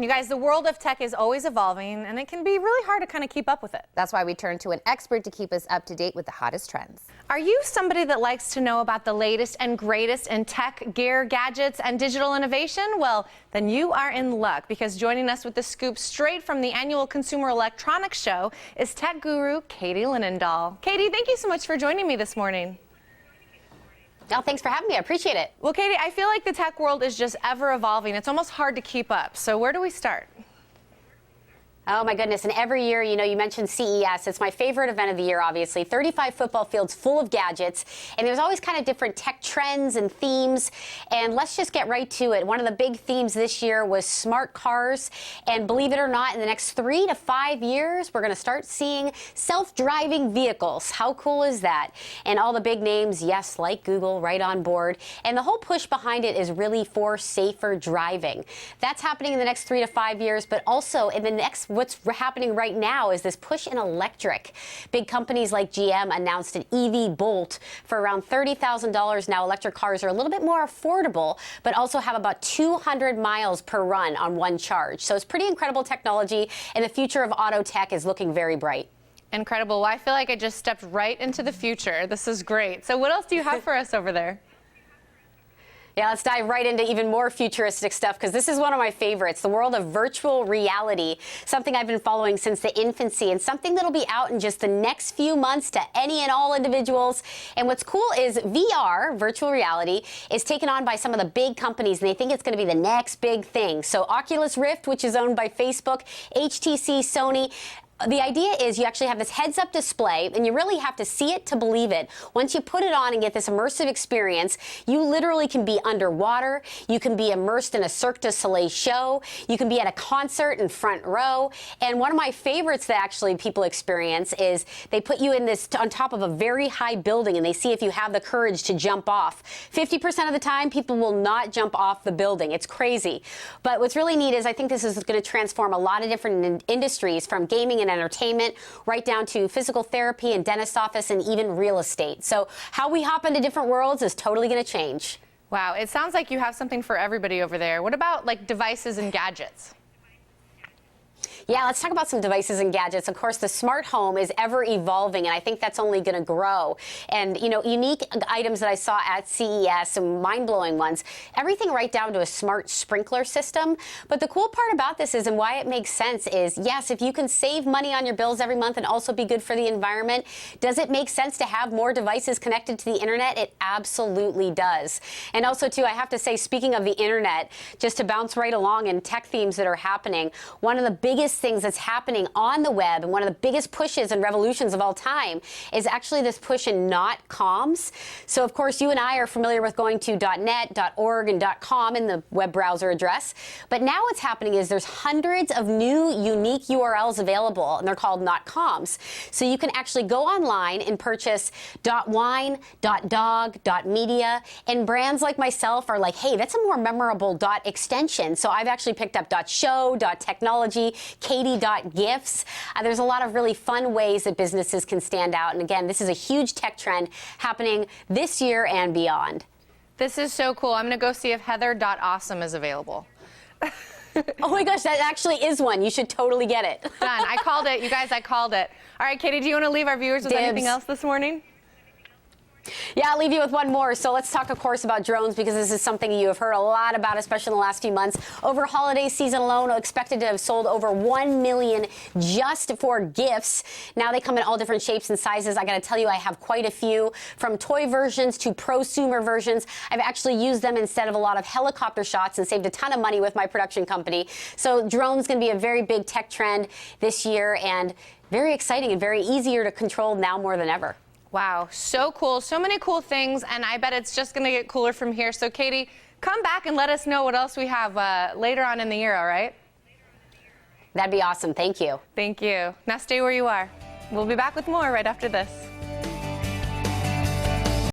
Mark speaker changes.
Speaker 1: And you guys, the world of tech is always evolving, and it can be really hard to kind of keep up with it.
Speaker 2: That's why we turn to an expert to keep us up to date with the hottest trends.
Speaker 1: Are you somebody that likes to know about the latest and greatest in tech, gear, gadgets, and digital innovation? Well, then you are in luck, because joining us with the scoop straight from the annual Consumer Electronics Show is Tech Guru Katie Linendoll. Katie, thank you so much for joining me this morning.
Speaker 3: Oh, thanks for having me. I appreciate it.
Speaker 1: Well, Katie, I feel like the tech world is just ever evolving. It's almost hard to keep up. So where do we start?
Speaker 3: Oh, my goodness. And every year, you know, you mentioned CES. It's my favorite event of the year, obviously. 35 football fields full of gadgets. And there's always kind of different tech trends and themes. And let's just get right to it. One of the big themes this year was smart cars. And believe it or not, in the next 3 to 5 years, we're going to start seeing self-driving vehicles. How cool is that? And all the big names, yes, like Google, right on board. And the whole push behind it is really for safer driving. That's happening in the next 3 to 5 years, but also in the next what's happening right now is this push in electric. Big companies like GM announced an EV Bolt for around $30,000. Now electric cars are a little bit more affordable, but also have about 200 miles per run on one charge. So it's pretty incredible technology, and the future of auto tech is looking very bright.
Speaker 1: Incredible. Well, I feel like I just stepped right into the future. This is great. So what else do you have for us over there?
Speaker 3: Yeah, let's dive right into even more futuristic stuff, because this is one of my favorites, the world of virtual reality, something I've been following since the infancy, and something that'll be out in just the next few months to any and all individuals. And what's cool is VR, virtual reality, is taken on by some of the big companies, and they think it's going to be the next big thing. So Oculus Rift, which is owned by Facebook, HTC, Sony. The idea is you actually have this heads-up display, and you really have to see it to believe it. Once you put it on and get this immersive experience, you literally can be underwater, you can be immersed in a Cirque du Soleil show, you can be at a concert in front row. And one of my favorites that actually people experience is they put you in this on top of a very high building, and they see if you have the courage to jump off. 50% of the time, people will not jump off the building. It's crazy. But what's really neat is I think this is going to transform a lot of different industries, from gaming and entertainment right down to physical therapy and dentist office and even real estate. So how we hop into different worlds is totally going to change.
Speaker 1: Wow, it sounds like you have something for everybody over there. What about like devices and gadgets?
Speaker 3: Yeah, let's talk about some devices and gadgets. Of course, the smart home is ever evolving, and I think that's only going to grow. And, you know, unique items that I saw at CES, some mind-blowing ones, everything right down to a smart sprinkler system. But the cool part about this is, and why it makes sense is, yes, if you can save money on your bills every month and also be good for the environment, does it make sense to have more devices connected to the internet? It absolutely does. And also, too, I have to say, speaking of the internet, just to bounce right along in tech themes that are happening, one of the biggest things that's happening on the web, and one of the biggest pushes and revolutions of all time, is actually this push in not comms. So of course you and I are familiar with going to .net, .org, and .com in the web browser address. But now what's happening is there's hundreds of new unique URLs available, and they're called not comms. So you can actually go online and purchase .wine, .dog, .media, and brands like myself are like, hey, that's a more memorable .extension. So I've actually picked up .show, .technology, Katie.gifts. There's a lot of really fun ways that businesses can stand out. And again, this is a huge tech trend happening this year and beyond.
Speaker 1: This is so cool. I'm going to go see if Heather.awesome is available.
Speaker 3: Oh my gosh, that actually is one. You should totally get it.
Speaker 1: Done. I called it. You guys, I called it. All right, Katie, do you want to leave our viewers with anything else this morning?
Speaker 3: Yeah, I'll leave you with one more. So let's talk, of course, about drones, because this is something you have heard a lot about, especially in the last few months. Over holiday season alone, expected to have sold over 1 million just for gifts. Now they come in all different shapes and sizes. I got to tell you, I have quite a few, from toy versions to prosumer versions. I've actually used them instead of a lot of helicopter shots and saved a ton of money with my production company. So drones going to be a very big tech trend this year, and very exciting and very easier to control now more than ever.
Speaker 1: Wow, so cool. So many cool things, and I bet it's just going to get cooler from here. So, Katie, come back and let us know what else we have later on in the year, all right?
Speaker 3: That'd be awesome. Thank you.
Speaker 1: Thank you. Now stay where you are. We'll be back with more right after this.